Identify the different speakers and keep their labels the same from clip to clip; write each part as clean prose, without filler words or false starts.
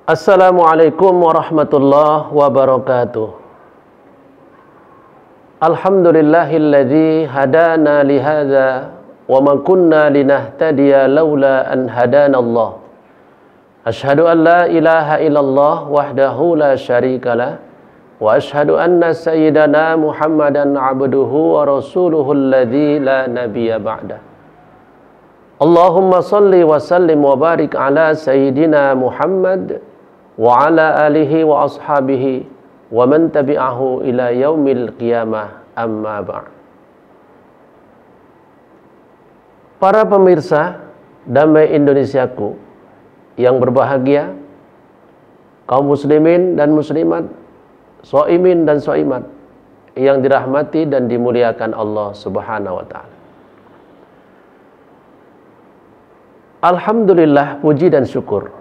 Speaker 1: Assalamualaikum warahmatullahi wabarakatuh. Alhamdulillahilladzi hadana lihadza wa ma kunna linahtadiya laula an hadanallah. Asyhadu an la ilaha illallah wahdahu la syarikalah wa asyhadu anna sayyidana Muhammadan abduhu wa rasuluhu alladzi la nabiyya ba'dah. Allahumma salli wa sallim wa barik ala sayyidina Muhammad wa ala alihi wa ashabihi wa man tabi'ahu ila yaumil qiyamah, amma ba'd. Para pemirsa Damai Indonesiaku yang berbahagia, kaum muslimin dan muslimat, shaimin dan shaimat yang dirahmati dan dimuliakan Allah Subhanahu wa taala. Alhamdulillah, puji dan syukur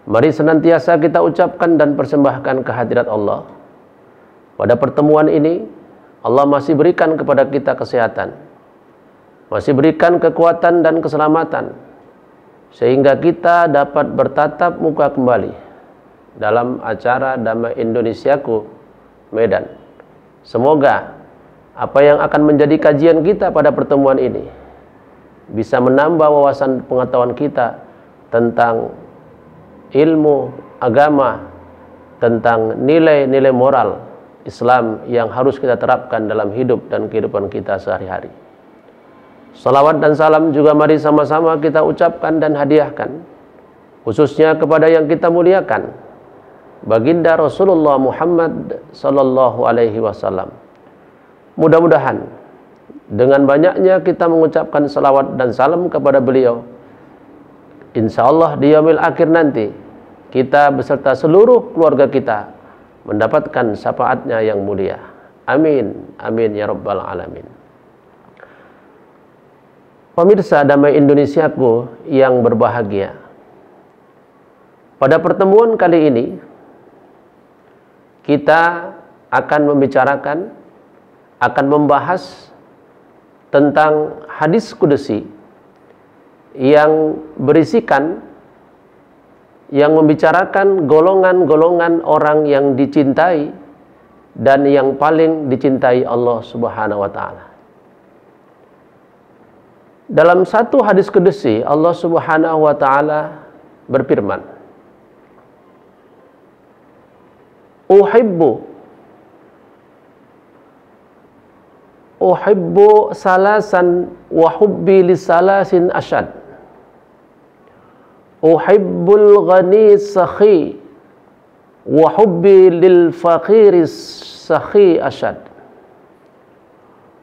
Speaker 1: mari senantiasa kita ucapkan dan persembahkan kehadirat Allah. Pada pertemuan ini, Allah masih berikan kepada kita kesehatan, masih berikan kekuatan dan keselamatan, sehingga kita dapat bertatap muka kembali dalam acara Damai Indonesiaku Medan. Semoga apa yang akan menjadi kajian kita pada pertemuan ini bisa menambah wawasan pengetahuan kita tentang ilmu agama, tentang nilai-nilai moral Islam yang harus kita terapkan dalam hidup dan kehidupan kita sehari-hari. Salawat dan salam juga mari sama-sama kita ucapkan dan hadiahkan, khususnya kepada yang kita muliakan, Baginda Rasulullah Muhammad sallallahu alaihi wasallam. Mudah-mudahan dengan banyaknya kita mengucapkan salawat dan salam kepada beliau, insyaallah di yaumil akhir nanti kita beserta seluruh keluarga kita mendapatkan syafaatnya yang mulia. Amin, amin ya rabbal alamin. Pemirsa Damai Indonesiaku yang berbahagia, pada pertemuan kali ini kita akan membicarakan, akan membahas tentang hadis kudusi yang berisikan, yang membicarakan golongan-golongan orang yang dicintai dan yang paling dicintai Allah Subhanahu wa taala. Dalam satu hadis kudusi, Allah Subhanahu wa taala berfirman, Uhibbu salasan wa hubbi li salasin asyad. Uhibbul ghani sakhi wa hubbi lil faqiri sakhi asyad.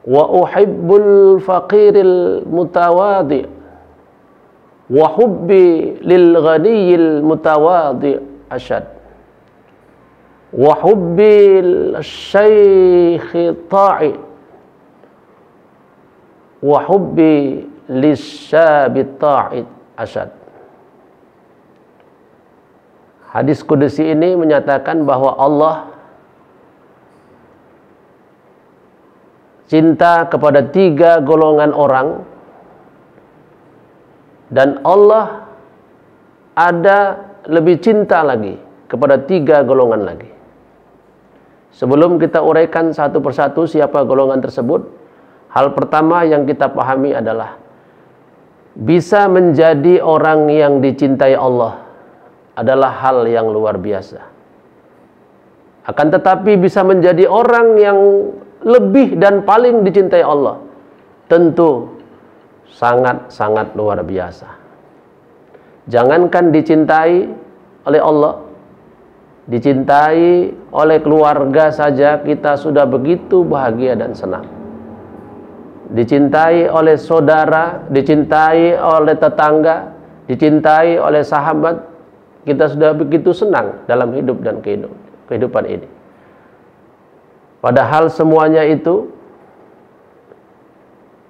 Speaker 1: Wa uhibbul faqiril mutawadi wa hubbi lil ghaniyil mutawadi asyad. Wa hubbil syaikhi ta'i wa hubbi lisyabi ta'id asyad. Hadis kudusi ini menyatakan bahwa Allah cinta kepada 3 golongan orang, dan Allah ada lebih cinta lagi kepada 3 golongan lagi. Sebelum kita uraikan satu persatu siapa golongan tersebut, hal pertama yang kita pahami adalah bisa menjadi orang yang dicintai Allah adalah hal yang luar biasa. Akan tetapi bisa menjadi orang yang lebih dan paling dicintai Allah tentu sangat-sangat luar biasa. Jangankan dicintai oleh Allah, dicintai oleh keluarga saja kita sudah begitu bahagia dan senang. Dicintai oleh saudara, dicintai oleh tetangga, dicintai oleh sahabat, kita sudah begitu senang dalam hidup dan kehidupan ini. Padahal semuanya itu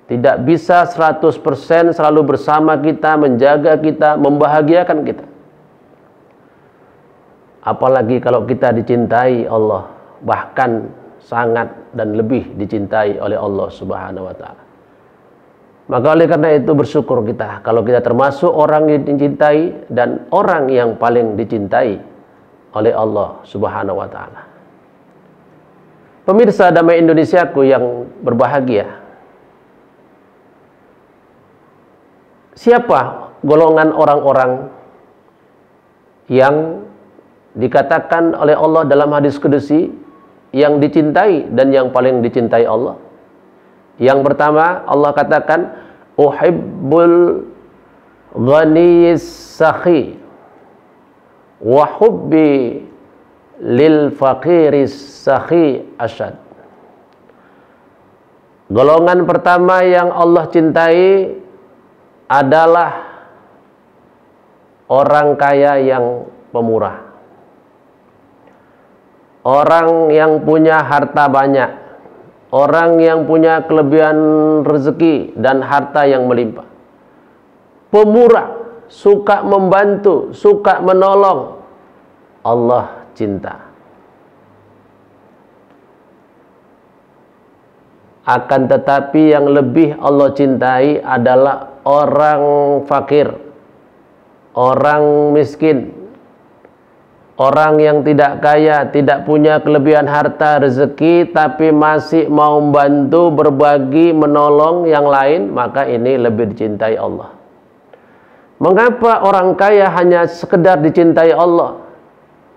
Speaker 1: tidak bisa 100% selalu bersama kita, menjaga kita, membahagiakan kita. Apalagi kalau kita dicintai Allah, bahkan sangat dan lebih dicintai oleh Allah Subhanahu wa taala. Maka oleh karena itu bersyukur kita kalau kita termasuk orang yang dicintai dan orang yang paling dicintai oleh Allah Subhanahu wa taala. Pemirsa Damai Indonesiaku yang berbahagia. Siapa golongan orang-orang yang dikatakan oleh Allah dalam hadis kudusi yang dicintai dan yang paling dicintai Allah? Yang pertama, Allah katakan uhibbul ghaniyis sakhi wa hubbi lil faqiris sakhi asyad. Golongan pertama yang Allah cintai adalah orang kaya yang pemurah, orang yang punya harta banyak, orang yang punya kelebihan rezeki dan harta yang melimpah, pemurah, suka membantu, suka menolong, Allah cinta. Akan tetapi yang lebih Allah cintai adalah orang fakir, orang miskin, orang yang tidak kaya, tidak punya kelebihan harta, rezeki, tapi masih mau membantu, berbagi, menolong yang lain, maka ini lebih dicintai Allah. Mengapa orang kaya hanya sekedar dicintai Allah?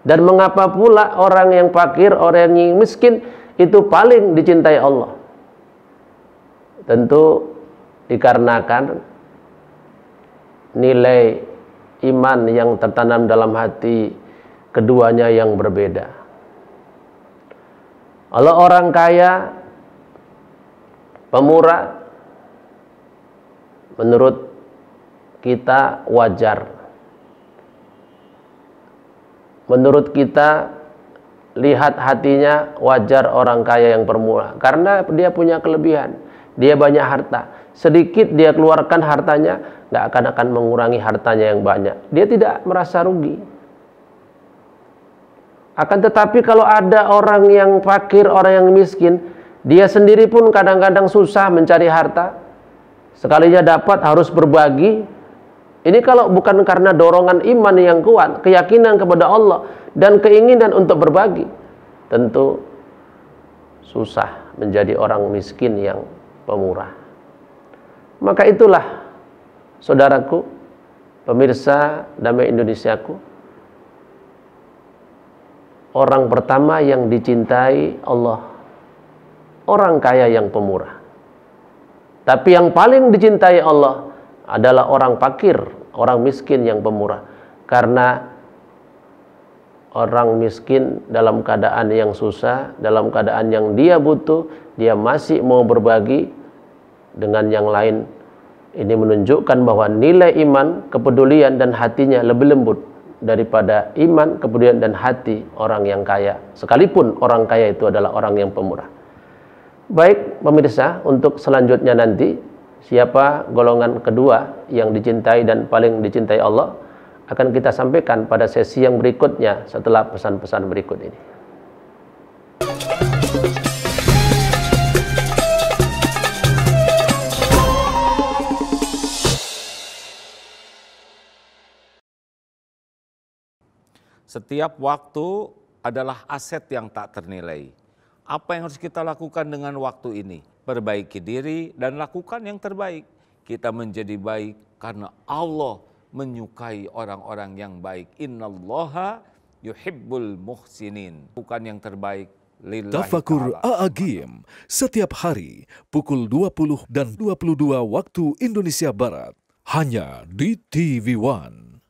Speaker 1: Dan mengapa pula orang yang fakir, orang yang miskin itu paling dicintai Allah? Tentu dikarenakan nilai iman yang tertanam dalam hati keduanya yang berbeda. Kalau orang kaya, pemurah, menurut kita wajar. Menurut kita, lihat hatinya wajar orang kaya yang pemurah. Karena dia punya kelebihan, dia banyak harta. Sedikit dia keluarkan hartanya, nggak akan mengurangi hartanya yang banyak. Dia tidak merasa rugi. Akan tetapi kalau ada orang yang fakir, orang yang miskin, dia sendiri pun kadang-kadang susah mencari harta. Sekalinya dapat harus berbagi. Ini kalau bukan karena dorongan iman yang kuat, keyakinan kepada Allah, dan keinginan untuk berbagi, tentu susah menjadi orang miskin yang pemurah. Maka itulah, saudaraku, pemirsa Damai Indonesiaku, orang pertama yang dicintai Allah, orang kaya yang pemurah. Tapi yang paling dicintai Allah adalah orang fakir, orang miskin yang pemurah. Karena orang miskin dalam keadaan yang susah, dalam keadaan yang dia butuh, dia masih mau berbagi dengan yang lain. Ini menunjukkan bahwa nilai iman, kepedulian dan hatinya lebih lembut daripada iman, kepedulian dan hati orang yang kaya, sekalipun orang kaya itu adalah orang yang pemurah. Baik pemirsa, untuk selanjutnya nanti siapa golongan kedua yang dicintai dan paling dicintai Allah akan kita sampaikan pada sesi yang berikutnya setelah pesan-pesan berikut ini.
Speaker 2: Setiap waktu adalah aset yang tak ternilai. Apa yang harus kita lakukan dengan waktu ini? Perbaiki diri dan lakukan yang terbaik. Kita menjadi baik karena Allah menyukai orang-orang yang baik. Innallaha yuhibbul muhsinin. Bukan yang terbaik lillahi
Speaker 3: Tafakur
Speaker 2: ta'ala.
Speaker 3: A'agim setiap hari pukul 20 dan 22 waktu Indonesia Barat. Hanya di TV One.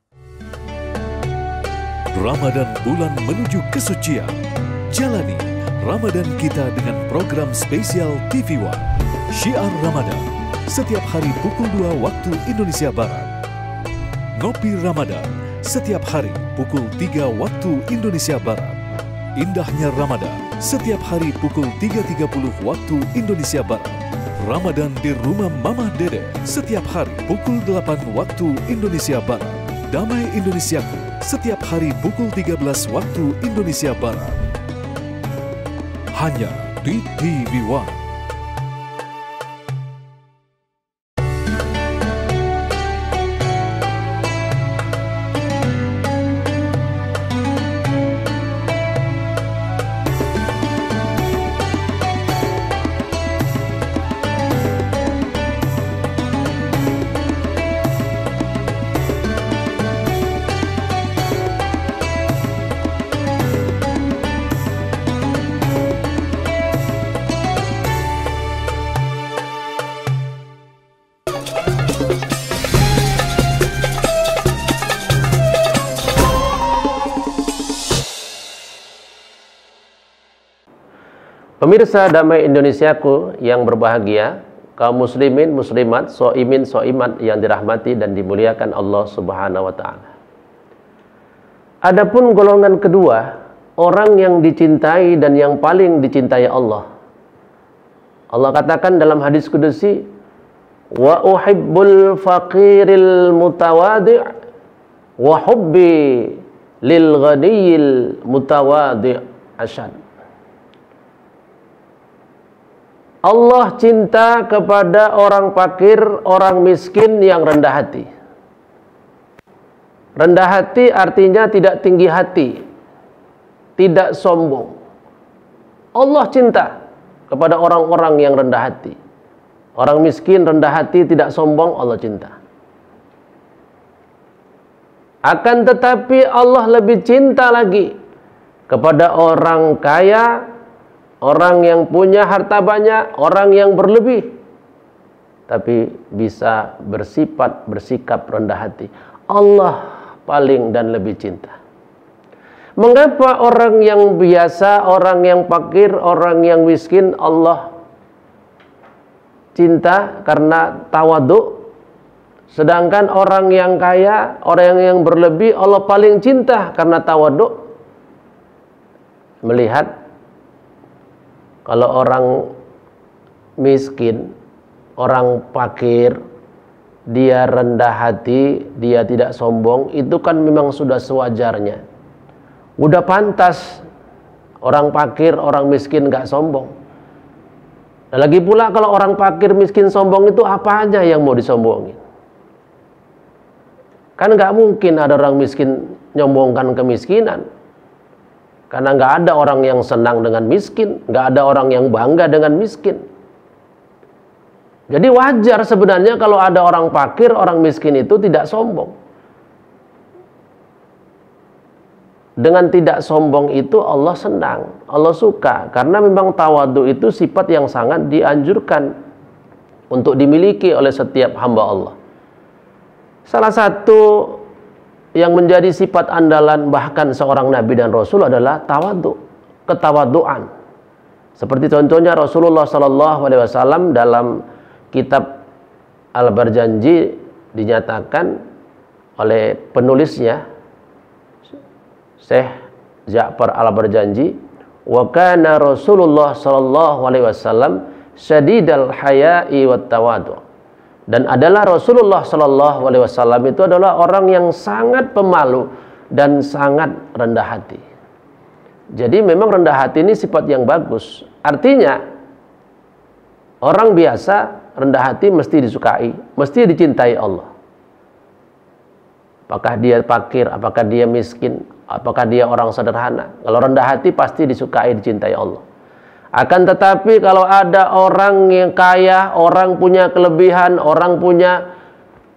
Speaker 3: Ramadan bulan menuju kesucian. Jalani Ramadan kita dengan program spesial TV One. Syiar Ramadan setiap hari pukul 2 waktu Indonesia Barat. Ngopi Ramadan setiap hari pukul 3 waktu Indonesia Barat. Indahnya Ramadan setiap hari pukul 3.30 waktu Indonesia Barat. Ramadan di rumah Mamah Dede setiap hari pukul 8 waktu Indonesia Barat. Damai Indonesiaku setiap hari pukul 13 waktu Indonesia Barat. Hanya di TV One.
Speaker 1: Pemirsa Damai Indonesiaku yang berbahagia, kaum muslimin, muslimat, soimin, soimat yang dirahmati dan dimuliakan Allah Subhanahu wa Ta'ala. Adapun golongan kedua, orang yang dicintai dan yang paling dicintai Allah. Allah katakan dalam hadis kudusi, wa uhibbul faqiril mutawadi' wa hubbi lil ghaniyil mutawadi' asyad. Allah cinta kepada orang fakir, orang miskin yang rendah hati. Rendah hati artinya tidak tinggi hati, tidak sombong. Allah cinta kepada orang-orang yang rendah hati. Orang miskin, rendah hati, tidak sombong, Allah cinta. Akan tetapi Allah lebih cinta lagi kepada orang kaya, orang yang punya harta banyak, orang yang berlebih, tapi bisa bersikap rendah hati. Allah paling dan lebih cinta. Mengapa orang yang biasa, orang yang fakir, orang yang miskin Allah cinta? Karena tawadhu. Sedangkan orang yang kaya, orang yang berlebih Allah paling cinta karena tawadhu. Melihat kalau orang miskin, orang fakir, dia rendah hati, dia tidak sombong, itu kan memang sudah sewajarnya. Udah pantas orang fakir, orang miskin gak sombong. Dan lagi pula kalau orang fakir, miskin, sombong itu apa aja yang mau disombongin? Kan gak mungkin ada orang miskin nyombongkan kemiskinan. Karena nggak ada orang yang senang dengan miskin, nggak ada orang yang bangga dengan miskin. Jadi wajar sebenarnya kalau ada orang fakir, orang miskin itu tidak sombong. Dengan tidak sombong itu Allah senang, Allah suka. Karena memang tawadhu itu sifat yang sangat dianjurkan untuk dimiliki oleh setiap hamba Allah. Salah satu yang menjadi sifat andalan bahkan seorang nabi dan rasul adalah tawadhu, ketawaduan. Seperti contohnya Rasulullah SAW dalam kitab Al-Barjanji dinyatakan oleh penulisnya Syekh Ja'far Al-Barjanji, wa kana Rasulullah SAW syadidal haya'i wat tawadhu. Dan adalah Rasulullah SAW itu adalah orang yang sangat pemalu dan sangat rendah hati. Jadi memang rendah hati ini sifat yang bagus. Artinya orang biasa rendah hati mesti disukai, mesti dicintai Allah. Apakah dia fakir, apakah dia miskin, apakah dia orang sederhana, kalau rendah hati pasti disukai, dicintai Allah. Akan tetapi kalau ada orang yang kaya, orang punya kelebihan, orang punya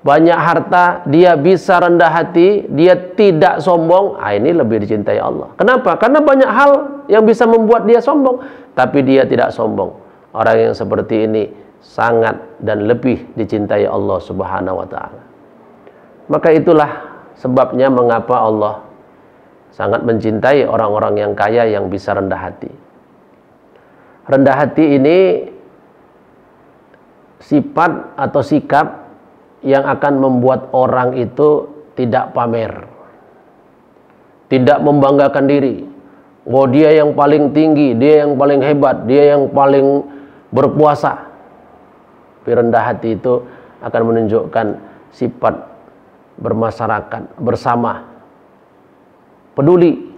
Speaker 1: banyak harta, dia bisa rendah hati, dia tidak sombong, ini lebih dicintai Allah. Kenapa? Karena banyak hal yang bisa membuat dia sombong, tapi dia tidak sombong. Orang yang seperti ini sangat dan lebih dicintai Allah Subhanahu wa Ta'ala. Maka itulah sebabnya mengapa Allah sangat mencintai orang-orang yang kaya yang bisa rendah hati. Rendah hati ini sifat atau sikap yang akan membuat orang itu tidak pamer, tidak membanggakan diri. Oh, dia yang paling tinggi, dia yang paling hebat, dia yang paling berpuasa. Tapi rendah hati itu akan menunjukkan sifat bermasyarakat, bersama, peduli.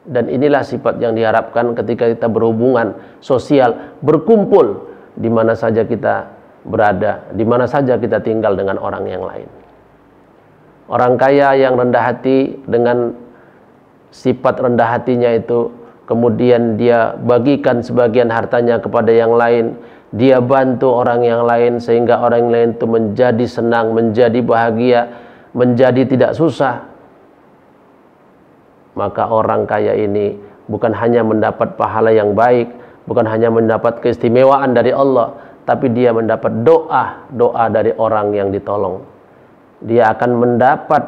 Speaker 1: Dan inilah sifat yang diharapkan ketika kita berhubungan sosial, berkumpul di mana saja kita berada, di mana saja kita tinggal dengan orang yang lain. Orang kaya yang rendah hati dengan sifat rendah hatinya itu, kemudian dia bagikan sebagian hartanya kepada yang lain, dia bantu orang yang lain sehingga orang yang lain itu menjadi senang, menjadi bahagia, menjadi tidak susah. Maka orang kaya ini bukan hanya mendapat pahala yang baik, bukan hanya mendapat keistimewaan dari Allah, tapi dia mendapat doa dari orang yang ditolong. Dia akan mendapat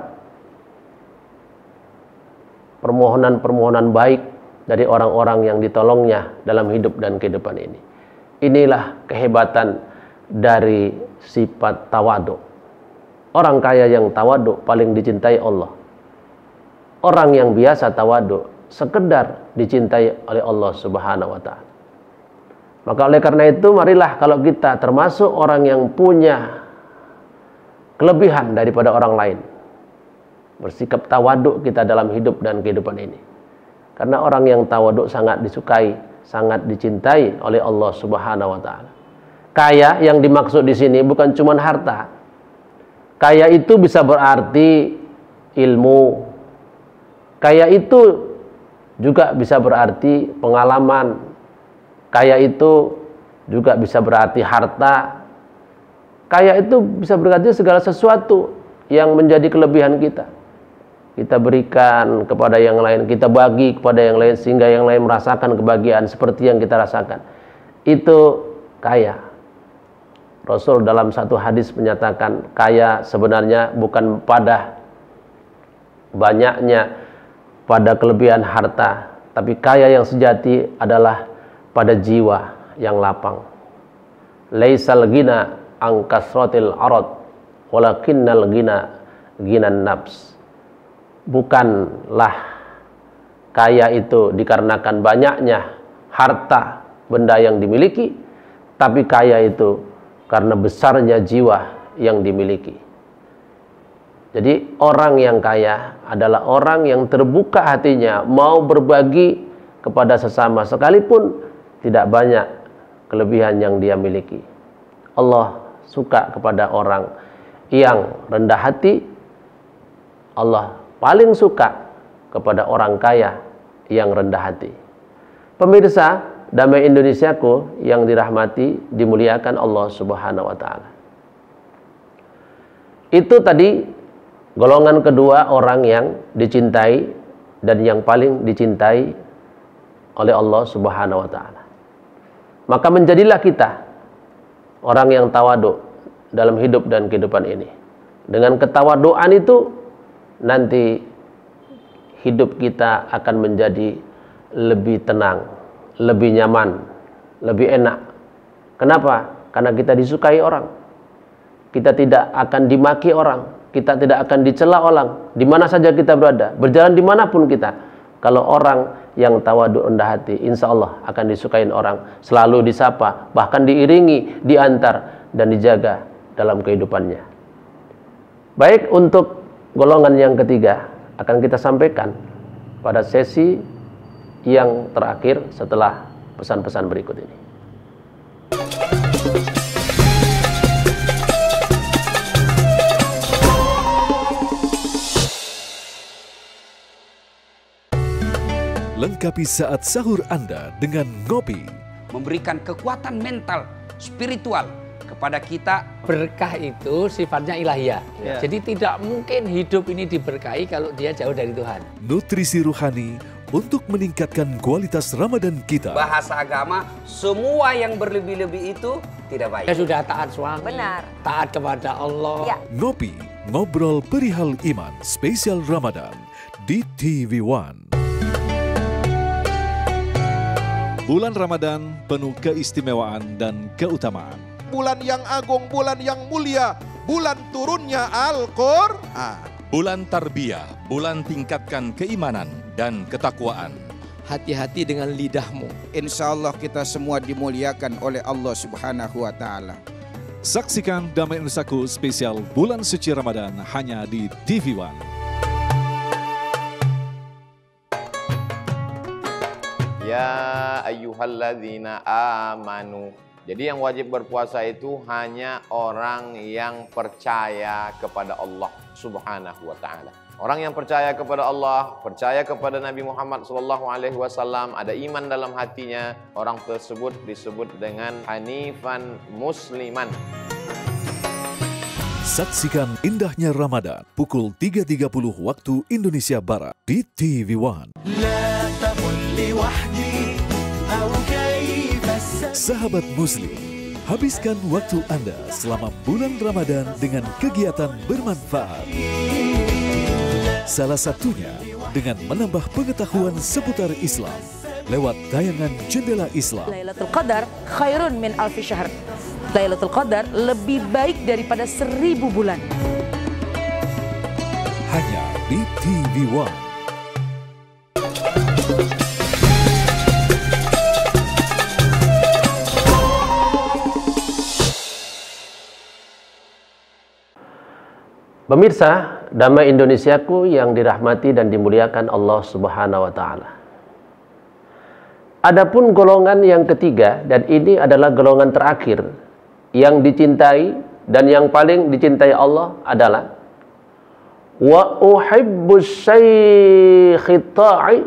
Speaker 1: permohonan-permohonan baik dari orang-orang yang ditolongnya dalam hidup dan kehidupan ini. Inilah kehebatan dari sifat tawadhu. Orang kaya yang tawadhu paling dicintai Allah. Orang yang biasa tawadhu sekedar dicintai oleh Allah Subhanahu wa ta'ala. Maka oleh karena itu marilah kalau kita termasuk orang yang punya kelebihan daripada orang lain, bersikap tawadhu kita dalam hidup dan kehidupan ini. Karena orang yang tawadhu sangat disukai, sangat dicintai oleh Allah Subhanahu wa ta'ala. Kaya yang dimaksud di sini bukan cuma harta. Kaya itu bisa berarti ilmu. Kaya itu juga bisa berarti pengalaman. Kaya itu juga bisa berarti harta. Kaya itu bisa berarti segala sesuatu yang menjadi kelebihan kita. Kita berikan kepada yang lain, kita bagi kepada yang lain sehingga yang lain merasakan kebahagiaan seperti yang kita rasakan. Itu kaya. Rasul dalam satu hadis menyatakan kaya sebenarnya bukan pada banyaknya, pada kelebihan harta, tapi kaya yang sejati adalah pada jiwa yang lapang. Laisal ghina an kasratil arad walakinnal ghina ghinan nafs. Bukanlah kaya itu dikarenakan banyaknya harta benda yang dimiliki, tapi kaya itu karena besarnya jiwa yang dimiliki. Jadi orang yang kaya adalah orang yang terbuka hatinya, mau berbagi kepada sesama sekalipun tidak banyak kelebihan yang dia miliki. Allah suka kepada orang yang rendah hati. Allah paling suka kepada orang kaya yang rendah hati. Pemirsa Damai Indonesiaku yang dirahmati, dimuliakan Allah Subhanahu wa ta'ala. Itu tadi golongan kedua orang yang dicintai dan yang paling dicintai oleh Allah Subhanahu wa ta'ala. Maka menjadilah kita orang yang tawadhu dalam hidup dan kehidupan ini. Dengan ketawadhuan itu nanti hidup kita akan menjadi lebih tenang, lebih nyaman, lebih enak. Kenapa? Karena kita disukai orang. Kita tidak akan dimaki orang. Kita tidak akan dicela orang. Di mana saja kita berada, berjalan dimanapun kita. Kalau orang yang tawadhu rendah hati, insya Allah akan disukai orang. Selalu disapa, bahkan diiringi, diantar, dan dijaga dalam kehidupannya. Baik, untuk golongan yang ketiga akan kita sampaikan pada sesi yang terakhir setelah pesan-pesan berikut ini.
Speaker 3: Lengkapi saat sahur Anda dengan ngopi.
Speaker 4: Memberikan kekuatan mental, spiritual kepada kita.
Speaker 5: Berkah itu sifatnya ilahiyah. Jadi tidak mungkin hidup ini diberkahi kalau dia jauh dari Tuhan.
Speaker 3: Nutrisi ruhani untuk meningkatkan kualitas Ramadan kita.
Speaker 4: Bahasa agama, semua yang berlebih-lebih itu tidak baik.
Speaker 5: Dia sudah taat suami,
Speaker 6: Benar.
Speaker 5: taat kepada Allah.
Speaker 6: Ya.
Speaker 3: Ngopi, ngobrol perihal iman spesial Ramadan di TV One. Bulan Ramadan penuh keistimewaan dan keutamaan.
Speaker 7: Bulan yang agung, bulan yang mulia, bulan turunnya Al-Quran.
Speaker 8: Bulan tarbiyah, bulan tingkatkan keimanan dan ketakwaan.
Speaker 9: Hati-hati dengan lidahmu.
Speaker 10: Insya Allah kita semua dimuliakan oleh Allah Subhanahu wa ta'ala.
Speaker 3: Saksikan Damai Indonesiaku spesial bulan suci Ramadan hanya di TV One.
Speaker 11: Ya ayyuhalladzina amanu. Jadi yang wajib berpuasa itu hanya orang yang percaya kepada Allah Subhanahu wa ta'ala. Orang yang percaya kepada Allah, percaya kepada Nabi Muhammad SAW, ada iman dalam hatinya, orang tersebut disebut dengan hanifan musliman.
Speaker 3: Saksikan indahnya Ramadan pukul 3.30 waktu Indonesia Barat di TV One. Sahabat Muslim, habiskan waktu Anda selama bulan Ramadan dengan kegiatan bermanfaat. Salah satunya dengan menambah pengetahuan seputar Islam lewat tayangan Jendela Islam.
Speaker 6: Lailatul Qadar khairun min alfi syahr. Lailatul Qadar lebih baik daripada 1000 bulan.
Speaker 3: Hanya di TV One.
Speaker 1: Pemirsa, damai Indonesiaku yang dirahmati dan dimuliakan Allah Subhanahu wa taala. Adapun golongan yang ketiga, dan ini adalah golongan terakhir yang dicintai dan yang paling dicintai Allah adalah wa uhibbus syaikhi ta'i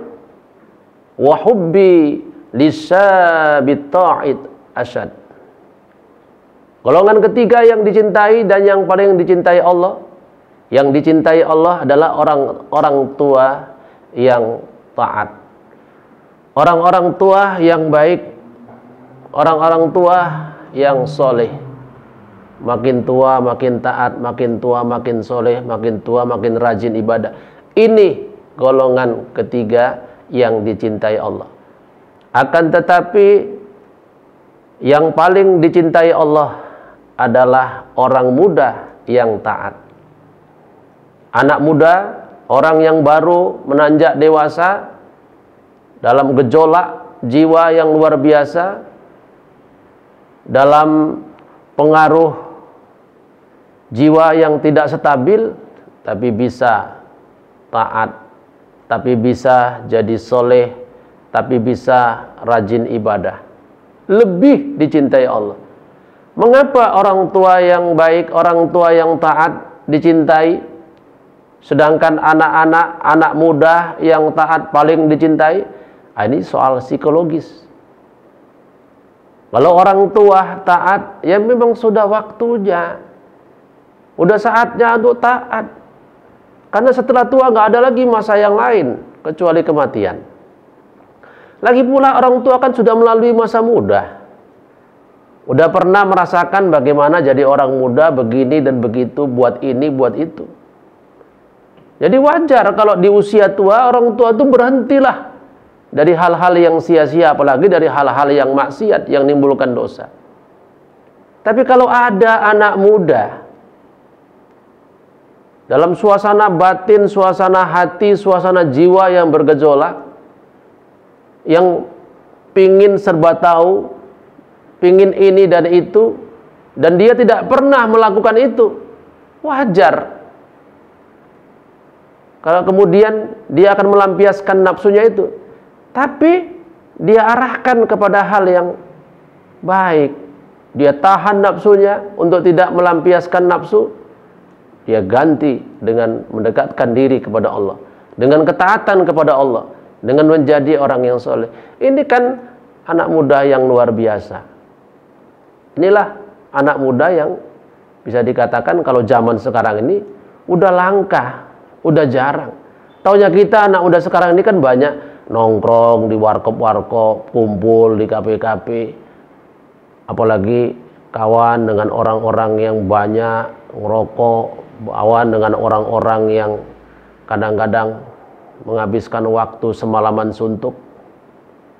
Speaker 1: wa hubbi lisabit ta'id asyad. Golongan ketiga yang dicintai dan yang paling dicintai Allah, yang dicintai Allah adalah orang tua yang taat, orang-orang tua yang baik, orang-orang tua yang soleh. Makin tua makin taat, makin tua makin soleh, makin tua makin rajin ibadah. Ini golongan ketiga yang dicintai Allah. Akan tetapi yang paling dicintai Allah adalah orang muda yang taat. Anak muda, orang yang baru menanjak dewasa dalam gejolak jiwa yang luar biasa, dalam pengaruh jiwa yang tidak stabil, tapi bisa taat, tapi bisa jadi soleh, tapi bisa rajin ibadah. Lebih dicintai Allah. Mengapa orang tua yang baik, orang tua yang taat dicintai, sedangkan anak-anak, anak muda yang taat paling dicintai? Ini soal psikologis. Kalau orang tua taat, ya memang sudah waktunya, udah saatnya untuk taat. Karena setelah tua nggak ada lagi masa yang lain kecuali kematian. Lagi pula orang tua kan sudah melalui masa muda, udah pernah merasakan bagaimana jadi orang muda, begini dan begitu, buat ini, buat itu. Jadi wajar kalau di usia tua orang tua itu berhentilah dari hal-hal yang sia-sia, apalagi dari hal-hal yang maksiat yang menimbulkan dosa. Tapi kalau ada anak muda dalam suasana batin, suasana hati, suasana jiwa yang bergejolak, yang pingin serba tahu, pingin ini dan itu, dan dia tidak pernah melakukan itu, wajar kalau kemudian dia akan melampiaskan nafsunya itu. Tapi dia arahkan kepada hal yang baik. Dia tahan nafsunya untuk tidak melampiaskan nafsu. Dia ganti dengan mendekatkan diri kepada Allah, dengan ketaatan kepada Allah, dengan menjadi orang yang soleh. Ini kan anak muda yang luar biasa. Inilah anak muda yang bisa dikatakan kalau zaman sekarang ini udah langka, udah jarang. Taunya kita anak muda sekarang ini kan banyak nongkrong di warkop-warkop, kumpul di kafe-kafe, apalagi kawan dengan orang-orang yang banyak ngerokok, kawan dengan orang-orang yang kadang-kadang menghabiskan waktu semalaman suntuk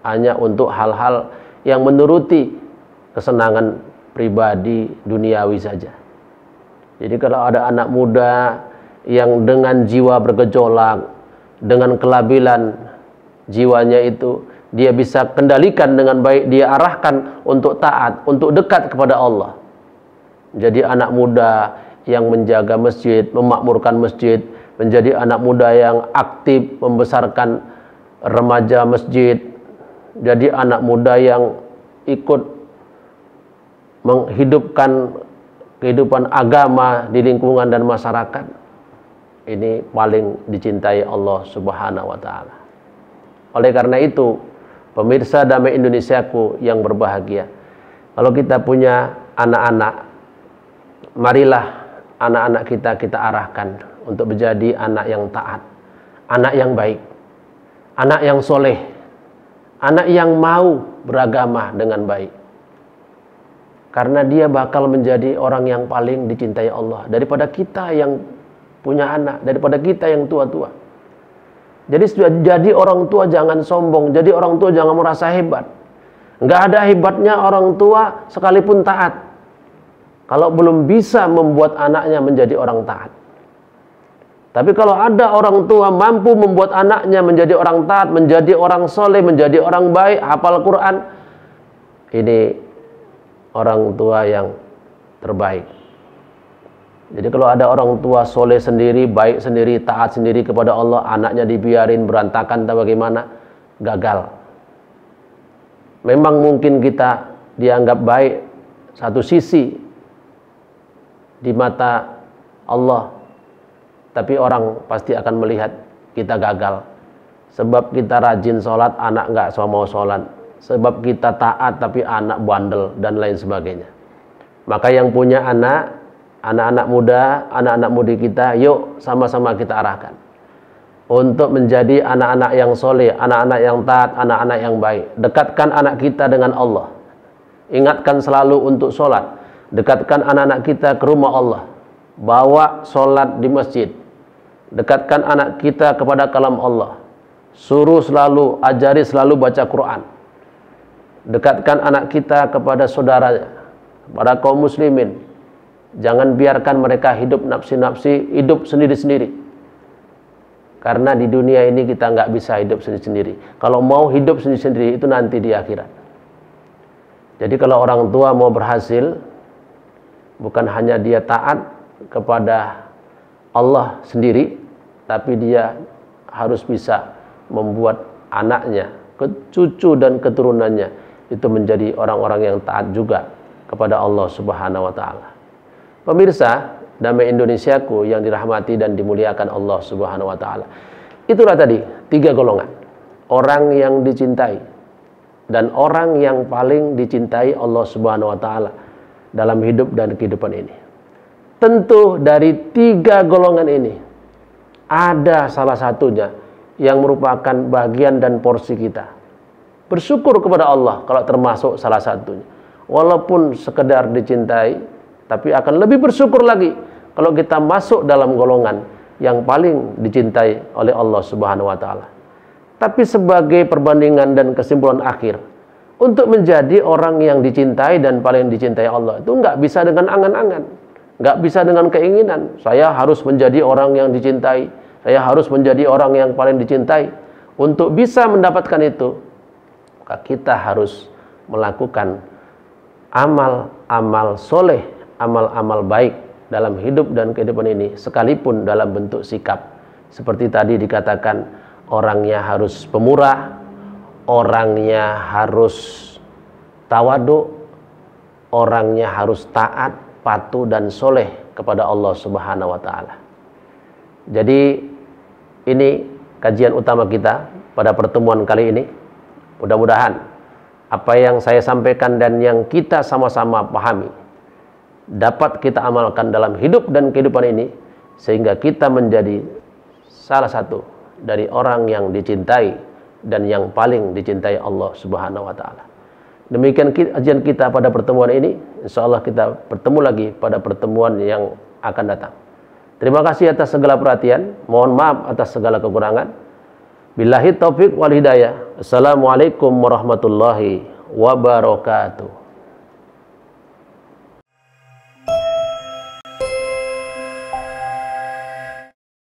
Speaker 1: hanya untuk hal-hal yang menuruti kesenangan pribadi duniawi saja. Jadi kalau ada anak muda yang dengan jiwa bergejolak, dengan kelabilan jiwanya itu, dia bisa kendalikan dengan baik, dia arahkan untuk taat, untuk dekat kepada Allah. Jadi anak muda yang menjaga masjid, memakmurkan masjid, menjadi anak muda yang aktif membesarkan remaja masjid, jadi anak muda yang ikut menghidupkan kehidupan agama di lingkungan dan masyarakat. Ini paling dicintai Allah Subhanahu wa taala. Oleh karena itu, pemirsa Damai Indonesiaku yang berbahagia, kalau kita punya anak-anak, marilah anak-anak kita arahkan untuk menjadi anak yang taat, anak yang baik, anak yang soleh, anak yang mau beragama dengan baik. Karena dia bakal menjadi orang yang paling dicintai Allah daripada kita yang punya anak, daripada kita yang tua-tua. Jadi orang tua jangan sombong, jadi orang tua jangan merasa hebat. Nggak ada hebatnya orang tua sekalipun taat, kalau belum bisa membuat anaknya menjadi orang taat. Tapi kalau ada orang tua mampu membuat anaknya menjadi orang taat, menjadi orang soleh, menjadi orang baik, hafal Quran, ini orang tua yang terbaik. Jadi kalau ada orang tua soleh sendiri, baik sendiri, taat sendiri kepada Allah, anaknya dibiarin berantakan atau bagaimana, gagal. Memang mungkin kita dianggap baik satu sisi di mata Allah, tapi orang pasti akan melihat kita gagal. Sebab kita rajin sholat, anak nggak mau sholat. Sebab kita taat, tapi anak bandel, dan lain sebagainya. Maka yang punya anak-anak muda, anak-anak mudi kita, yuk sama-sama kita arahkan untuk menjadi anak-anak yang soleh, anak-anak yang taat, anak-anak yang baik. Dekatkan anak kita dengan Allah. Ingatkan selalu untuk sholat. Dekatkan anak-anak kita ke rumah Allah. Bawa sholat di masjid. Dekatkan anak kita kepada kalam Allah. Suruh selalu, ajari selalu baca Quran. Dekatkan anak kita kepada saudaranya, pada kaum muslimin. Jangan biarkan mereka hidup nafsi-nafsi, hidup sendiri-sendiri. Karena di dunia ini kita nggak bisa hidup sendiri-sendiri. Kalau mau hidup sendiri-sendiri itu nanti di akhirat. Jadi kalau orang tua mau berhasil, bukan hanya dia taat kepada Allah sendiri, tapi dia harus bisa membuat anaknya, cucu dan keturunannya itu menjadi orang-orang yang taat juga kepada Allah Subhanahu wa taala. Pemirsa Damai Indonesiaku yang dirahmati dan dimuliakan Allah Subhanahu wa taala. Itulah tadi 3 golongan. Orang yang dicintai dan orang yang paling dicintai Allah Subhanahu wa taala dalam hidup dan kehidupan ini. Tentu dari 3 golongan ini ada salah satunya yang merupakan bagian dan porsi kita. Bersyukur kepada Allah kalau termasuk salah satunya. Walaupun sekedar dicintai, tapi akan lebih bersyukur lagi kalau kita masuk dalam golongan yang paling dicintai oleh Allah Subhanahu wa taala. Tapi sebagai perbandingan dan kesimpulan akhir, untuk menjadi orang yang dicintai dan paling dicintai Allah itu nggak bisa dengan angan-angan, nggak bisa dengan keinginan. Saya harus menjadi orang yang dicintai, saya harus menjadi orang yang paling dicintai. Untuk bisa mendapatkan itu, maka kita harus melakukan amal-amal soleh, amal-amal baik dalam hidup dan kehidupan ini, sekalipun dalam bentuk sikap. Seperti tadi dikatakan, orangnya harus pemurah, orangnya harus tawadhu, orangnya harus taat, patuh dan soleh kepada Allah Subhanahu wa taala. Jadi ini kajian utama kita pada pertemuan kali ini. Mudah-mudahan apa yang saya sampaikan dan yang kita sama-sama pahami dapat kita amalkan dalam hidup dan kehidupan ini, sehingga kita menjadi salah satu dari orang yang dicintai dan yang paling dicintai Allah Subhanahu wa taala. Demikian kajian kita pada pertemuan ini. Insyaallah kita bertemu lagi pada pertemuan yang akan datang. Terima kasih atas segala perhatian. Mohon maaf atas segala kekurangan. Billahi taufik wal hidayah. Assalamualaikum warahmatullahi wabarakatuh.